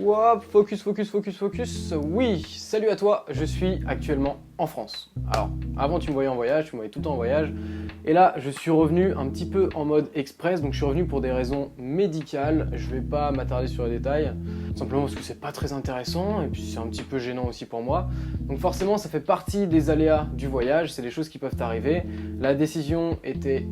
Hop, focus, focus, focus, focus. Oui, salut à toi, je suis actuellement en France. Alors, avant tu me voyais en voyage, tu me voyais tout le temps en voyage. Et là, je suis revenu un petit peu en mode express, donc je suis revenu pour des raisons médicales. Je vais pas m'attarder sur les détails, simplement parce que c'est pas très intéressant, et puis c'est un petit peu gênant aussi pour moi. Donc forcément, ça fait partie des aléas du voyage, c'est des choses qui peuvent arriver. La décision était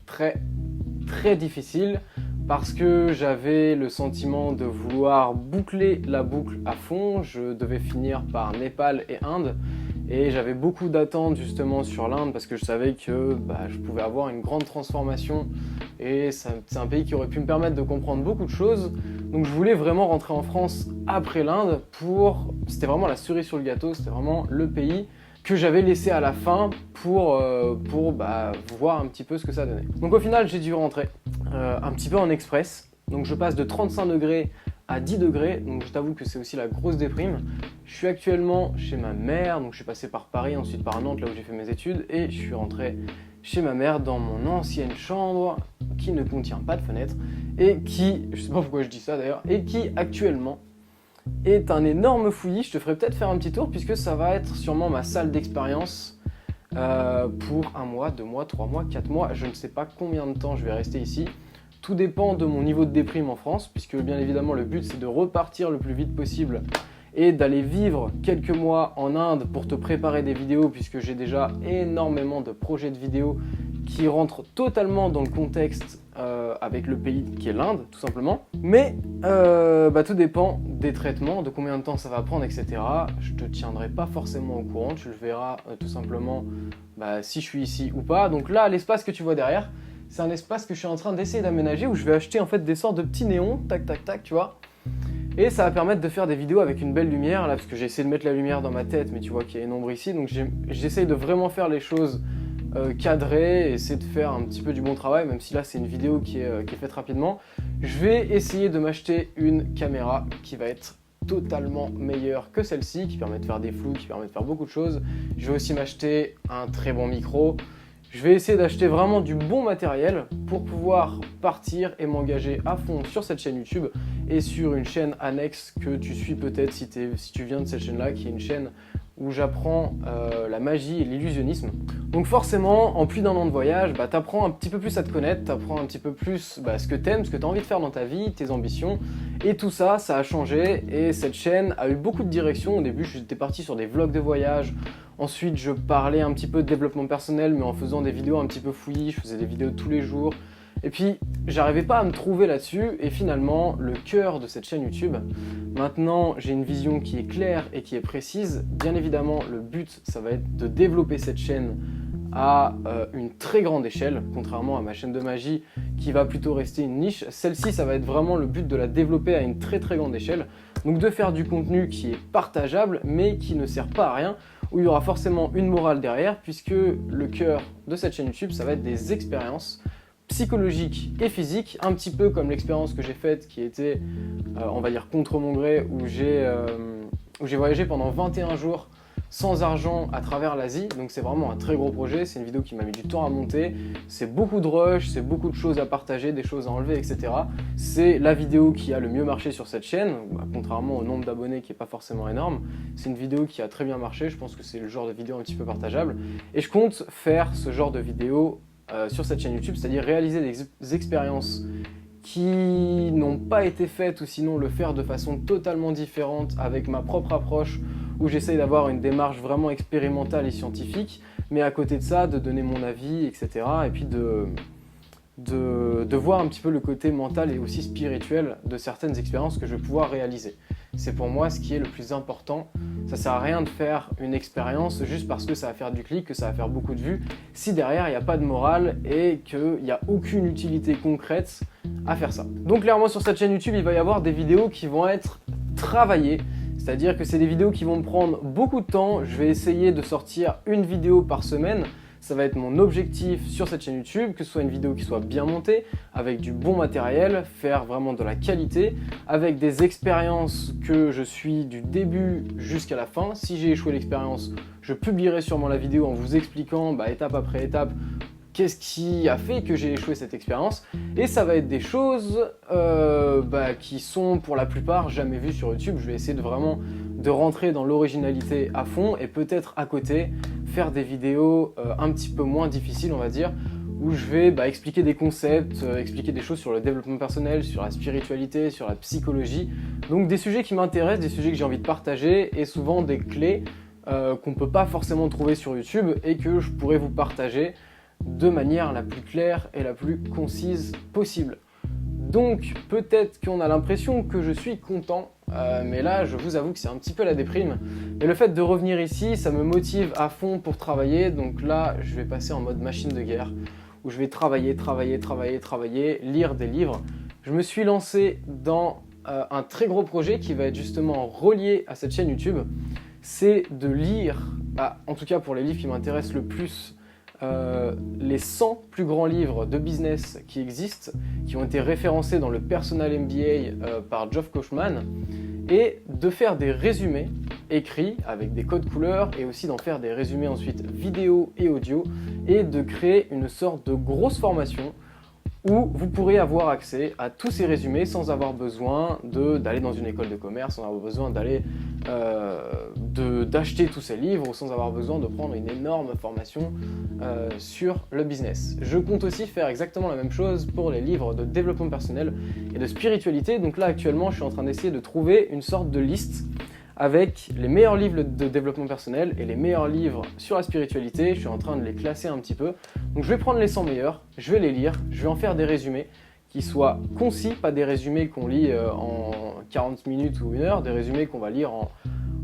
très difficile, parce que j'avais le sentiment de vouloir boucler la boucle à fond. Je devais finir par Népal et Inde, et j'avais beaucoup d'attentes justement sur l'Inde parce que je savais que je pouvais avoir une grande transformation, et c'est un pays qui aurait pu me permettre de comprendre beaucoup de choses. Donc je voulais vraiment rentrer en France après l'Inde c'était vraiment la cerise sur le gâteau, c'était vraiment le pays que j'avais laissé à la fin pour voir un petit peu ce que ça donnait. Donc au final, j'ai dû rentrer un petit peu en express. Donc je passe de 35 degrés à 10 degrés, donc je t'avoue que c'est aussi la grosse déprime. Je suis actuellement chez ma mère, donc je suis passé par Paris, ensuite par Nantes, là où j'ai fait mes études, et je suis rentré chez ma mère dans mon ancienne chambre qui ne contient pas de fenêtre, et qui, je sais pas pourquoi je dis ça d'ailleurs, et qui actuellement est un énorme fouillis. Je te ferai peut-être faire un petit tour puisque ça va être sûrement ma salle d'expérience pour 1 mois, 2 mois, 3 mois, 4 mois. Je ne sais pas combien de temps je vais rester ici. Tout dépend de mon niveau de déprime en France, puisque bien évidemment le but c'est de repartir le plus vite possible et d'aller vivre quelques mois en Inde pour te préparer des vidéos, puisque j'ai déjà énormément de projets de vidéos qui rentrent totalement dans le contexte avec le pays qui est l'Inde, tout simplement. Mais tout dépend des traitements, de combien de temps ça va prendre, etc. Je te tiendrai pas forcément au courant, tu le verras tout simplement si je suis ici ou pas. Donc là, l'espace que tu vois derrière, c'est un espace que je suis en train d'essayer d'aménager, où je vais acheter en fait des sortes de petits néons, tac tac tac, tu vois. Et ça va permettre de faire des vidéos avec une belle lumière, là, parce que j'ai essayé de mettre la lumière dans ma tête, mais tu vois qu'il y a une ombre ici, donc j'essaye de vraiment faire les choses cadrées, essayer de faire un petit peu du bon travail, même si là c'est une vidéo qui est faite rapidement. Je vais essayer de m'acheter une caméra qui va être totalement meilleure que celle-ci, qui permet de faire des flous, qui permet de faire beaucoup de choses. Je vais aussi m'acheter un très bon micro. Je vais essayer d'acheter vraiment du bon matériel pour pouvoir partir et m'engager à fond sur cette chaîne YouTube et sur une chaîne annexe que tu suis peut-être si tu viens de cette chaîne-là, qui est une chaîne où j'apprends la magie et l'illusionnisme. Donc forcément, en plus d'1 an de voyage, tu apprends un petit peu plus à te connaître, tu apprends un petit peu plus ce que tu aimes, ce que tu as envie de faire dans ta vie, tes ambitions. Et tout ça, ça a changé, et cette chaîne a eu beaucoup de directions. Au début, j'étais parti sur des vlogs de voyage. Ensuite, je parlais un petit peu de développement personnel, mais en faisant des vidéos un petit peu fouillis. Je faisais des vidéos tous les jours. Et puis, j'arrivais pas à me trouver là-dessus. Et finalement, le cœur de cette chaîne YouTube, maintenant, j'ai une vision qui est claire et qui est précise. Bien évidemment, le but, ça va être de développer cette chaîne à une très grande échelle, contrairement à ma chaîne de magie qui va plutôt rester une niche. Celle-ci, ça va être vraiment le but de la développer à une très grande échelle. Donc de faire du contenu qui est partageable, mais qui ne sert pas à rien, où il y aura forcément une morale derrière, puisque le cœur de cette chaîne YouTube, ça va être des expériences psychologiques et physiques, un petit peu comme l'expérience que j'ai faite, qui était, on va dire, contre mon gré, où j'ai voyagé pendant 21 jours sans argent à travers l'Asie. Donc c'est vraiment un très gros projet, c'est une vidéo qui m'a mis du temps à monter, c'est beaucoup de rush, c'est beaucoup de choses à partager, des choses à enlever, etc. C'est la vidéo qui a le mieux marché sur cette chaîne, contrairement au nombre d'abonnés qui n'est pas forcément énorme. C'est une vidéo qui a très bien marché, je pense que c'est le genre de vidéo un petit peu partageable, et je compte faire ce genre de vidéo sur cette chaîne YouTube, c'est-à-dire réaliser des expériences qui n'ont pas été faites, ou sinon le faire de façon totalement différente avec ma propre approche, où j'essaye d'avoir une démarche vraiment expérimentale et scientifique, mais à côté de ça, de donner mon avis, etc. Et puis de voir un petit peu le côté mental et aussi spirituel de certaines expériences que je vais pouvoir réaliser. C'est pour moi ce qui est le plus important. Ça sert à rien de faire une expérience juste parce que ça va faire du clic, que ça va faire beaucoup de vues, si derrière il n'y a pas de morale et qu'il n'y a aucune utilité concrète à faire ça. Donc clairement sur cette chaîne YouTube, il va y avoir des vidéos qui vont être travaillées, c'est-à-dire que c'est des vidéos qui vont me prendre beaucoup de temps. Je vais essayer de sortir une vidéo par semaine. Ça va être mon objectif sur cette chaîne YouTube, que ce soit une vidéo qui soit bien montée, avec du bon matériel, faire vraiment de la qualité, avec des expériences que je suis du début jusqu'à la fin. Si j'ai échoué l'expérience, je publierai sûrement la vidéo en vous expliquant étape après étape qu'est-ce qui a fait que j'ai échoué cette expérience, et ça va être des choses qui sont pour la plupart jamais vues sur YouTube. Je vais essayer de rentrer dans l'originalité à fond et peut-être à côté faire des vidéos un petit peu moins difficiles, on va dire, où je vais expliquer des concepts, expliquer des choses sur le développement personnel, sur la spiritualité, sur la psychologie. Donc des sujets qui m'intéressent, des sujets que j'ai envie de partager et souvent des clés qu'on ne peut pas forcément trouver sur YouTube et que je pourrais vous partager de manière la plus claire et la plus concise possible. Donc peut-être qu'on a l'impression que je suis content, mais là je vous avoue que c'est un petit peu la déprime. Et le fait de revenir ici, ça me motive à fond pour travailler. Donc là je vais passer en mode machine de guerre, où je vais travailler, lire des livres. Je me suis lancé dans un très gros projet qui va être justement relié à cette chaîne YouTube. C'est de lire, en tout cas pour les livres qui m'intéressent le plus, les 100 plus grands livres de business qui existent, qui ont été référencés dans le Personal MBA par Geoff Kochman, et de faire des résumés écrits avec des codes couleurs et aussi d'en faire des résumés ensuite vidéo et audio et de créer une sorte de grosse formation où vous pourrez avoir accès à tous ces résumés sans avoir besoin d'aller dans une école de commerce, sans avoir besoin d'acheter tous ces livres ou sans avoir besoin de prendre une énorme formation sur le business. Je compte aussi faire exactement la même chose pour les livres de développement personnel et de spiritualité. Donc là actuellement je suis en train d'essayer de trouver une sorte de liste avec les meilleurs livres de développement personnel et les meilleurs livres sur la spiritualité. Je suis en train de les classer un petit peu. Donc je vais prendre les 100 meilleurs, je vais les lire, je vais en faire des résumés qui soient concis, pas des résumés qu'on lit en 40 minutes ou 1 heure, des résumés qu'on va lire en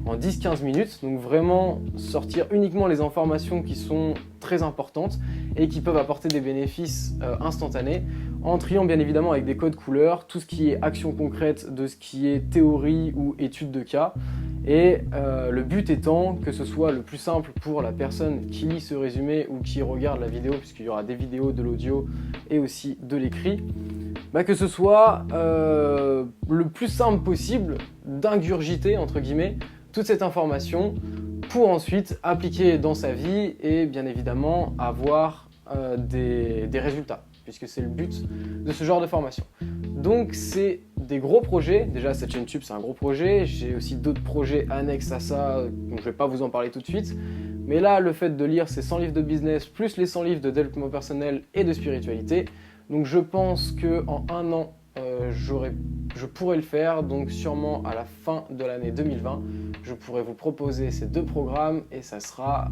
10-15 minutes. Donc vraiment sortir uniquement les informations qui sont très importantes et qui peuvent apporter des bénéfices instantanés, en triant bien évidemment avec des codes couleurs, tout ce qui est action concrète de ce qui est théorie ou étude de cas. Et le but étant que ce soit le plus simple pour la personne qui lit ce résumé ou qui regarde la vidéo, puisqu'il y aura des vidéos, de l'audio et aussi de l'écrit, que ce soit le plus simple possible d'ingurgiter, entre guillemets, toute cette information pour ensuite appliquer dans sa vie et bien évidemment avoir des résultats, puisque c'est le but de ce genre de formation. Donc c'est des gros projets. Déjà cette chaîne YouTube c'est un gros projet, j'ai aussi d'autres projets annexes à ça, donc je vais pas vous en parler tout de suite. Mais là le fait de lire ces 100 livres de business plus les 100 livres de développement personnel et de spiritualité, donc je pense qu'en 1 an je pourrais le faire, donc sûrement à la fin de l'année 2020, je pourrais vous proposer ces 2 programmes et ça sera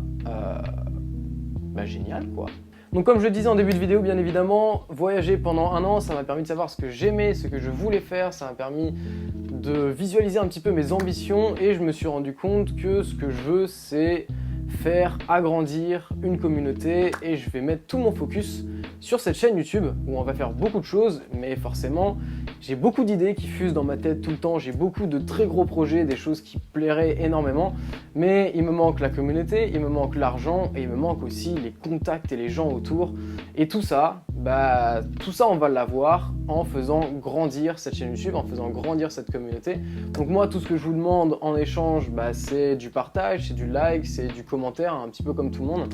génial quoi. Donc comme je le disais en début de vidéo, bien évidemment, voyager pendant 1 an, ça m'a permis de savoir ce que j'aimais, ce que je voulais faire, ça m'a permis de visualiser un petit peu mes ambitions et je me suis rendu compte que ce que je veux, c'est faire agrandir une communauté et je vais mettre tout mon focus sur cette chaîne YouTube où on va faire beaucoup de choses, mais forcément j'ai beaucoup d'idées qui fusent dans ma tête tout le temps, j'ai beaucoup de très gros projets, des choses qui plairaient énormément, mais il me manque la communauté, il me manque l'argent et il me manque aussi les contacts et les gens autour. Et tout ça, on va l'avoir en faisant grandir cette chaîne YouTube, en faisant grandir cette communauté. Donc moi, tout ce que je vous demande en échange, c'est du partage, c'est du like, c'est du commentaire, un petit peu comme tout le monde.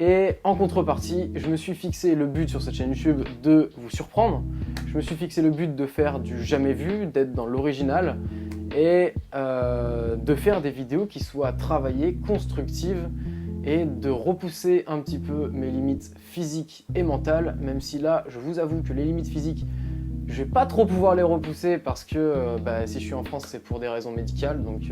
Et en contrepartie, je me suis fixé le but sur cette chaîne YouTube de vous surprendre. Je me suis fixé le but de faire du jamais vu, d'être dans l'original et de faire des vidéos qui soient travaillées, constructives et de repousser un petit peu mes limites physiques et mentales, même si là, je vous avoue que les limites physiques, je vais pas trop pouvoir les repousser parce que si je suis en France, c'est pour des raisons médicales, donc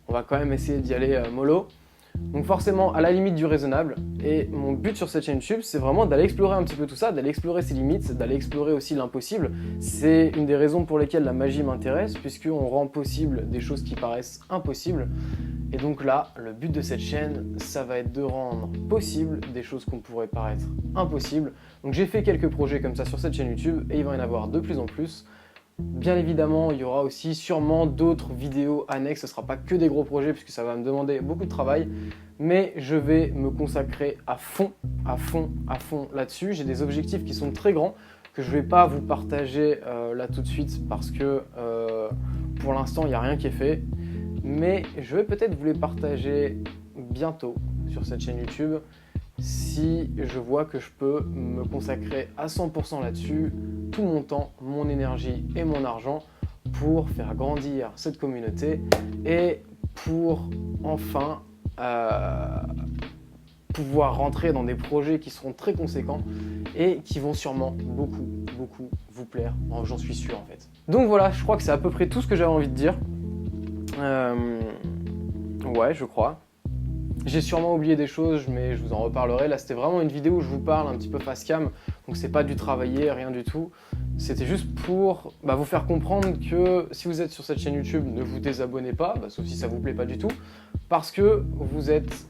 on va quand même essayer d'y aller mollo. Donc forcément à la limite du raisonnable, et mon but sur cette chaîne YouTube c'est vraiment d'aller explorer un petit peu tout ça, d'aller explorer ses limites, d'aller explorer aussi l'impossible. C'est une des raisons pour lesquelles la magie m'intéresse, puisqu'on rend possible des choses qui paraissent impossibles. Et donc là, le but de cette chaîne, ça va être de rendre possible des choses qu'on pourrait paraître impossibles. Donc j'ai fait quelques projets comme ça sur cette chaîne YouTube, et il va y en avoir de plus en plus. Bien évidemment, il y aura aussi sûrement d'autres vidéos annexes, ce ne sera pas que des gros projets puisque ça va me demander beaucoup de travail, mais je vais me consacrer à fond là-dessus. J'ai des objectifs qui sont très grands que je ne vais pas vous partager là tout de suite parce que pour l'instant il n'y a rien qui est fait, mais je vais peut-être vous les partager bientôt sur cette chaîne YouTube. si je vois que je peux me consacrer à 100% là-dessus, tout mon temps, mon énergie et mon argent pour faire grandir cette communauté et pour enfin pouvoir rentrer dans des projets qui seront très conséquents et qui vont sûrement beaucoup vous plaire, j'en suis sûr en fait. Donc voilà, je crois que c'est à peu près tout ce que j'avais envie de dire. Ouais, je crois. J'ai sûrement oublié des choses, mais je vous en reparlerai. Là, c'était vraiment une vidéo où je vous parle un petit peu face cam, donc c'est pas du travailler, rien du tout. C'était juste pour vous faire comprendre que si vous êtes sur cette chaîne YouTube, ne vous désabonnez pas, sauf si ça vous plaît pas du tout, parce que vous êtes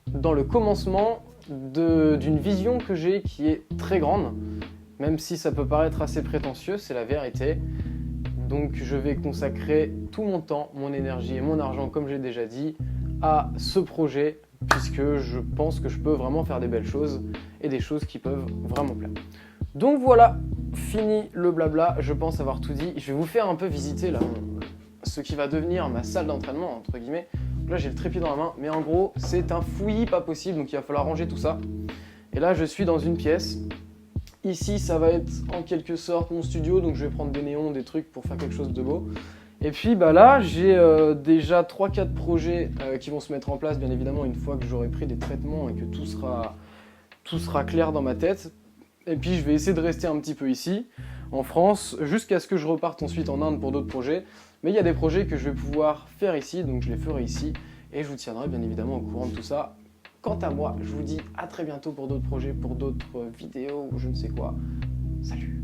dans le commencement d'une vision que j'ai qui est très grande, même si ça peut paraître assez prétentieux, c'est la vérité. Donc je vais consacrer tout mon temps, mon énergie et mon argent, comme j'ai déjà dit, à ce projet, puisque je pense que je peux vraiment faire des belles choses et des choses qui peuvent vraiment plaire. Donc voilà, fini le blabla, je pense avoir tout dit. Je vais vous faire un peu visiter là, ce qui va devenir ma salle d'entraînement, entre guillemets. Là j'ai le trépied dans la main, mais en gros c'est un fouillis pas possible, donc il va falloir ranger tout ça. Et là je suis dans une pièce. Ici ça va être en quelque sorte mon studio, donc je vais prendre des néons, des trucs pour faire quelque chose de beau. Et puis là j'ai déjà 3-4 projets qui vont se mettre en place, bien évidemment une fois que j'aurai pris des traitements et que tout sera clair dans ma tête. Et puis je vais essayer de rester un petit peu ici, en France, jusqu'à ce que je reparte ensuite en Inde pour d'autres projets. Mais il y a des projets que je vais pouvoir faire ici, donc je les ferai ici. Et je vous tiendrai bien évidemment au courant de tout ça. Quant à moi, je vous dis à très bientôt pour d'autres projets, pour d'autres vidéos ou je ne sais quoi. Salut!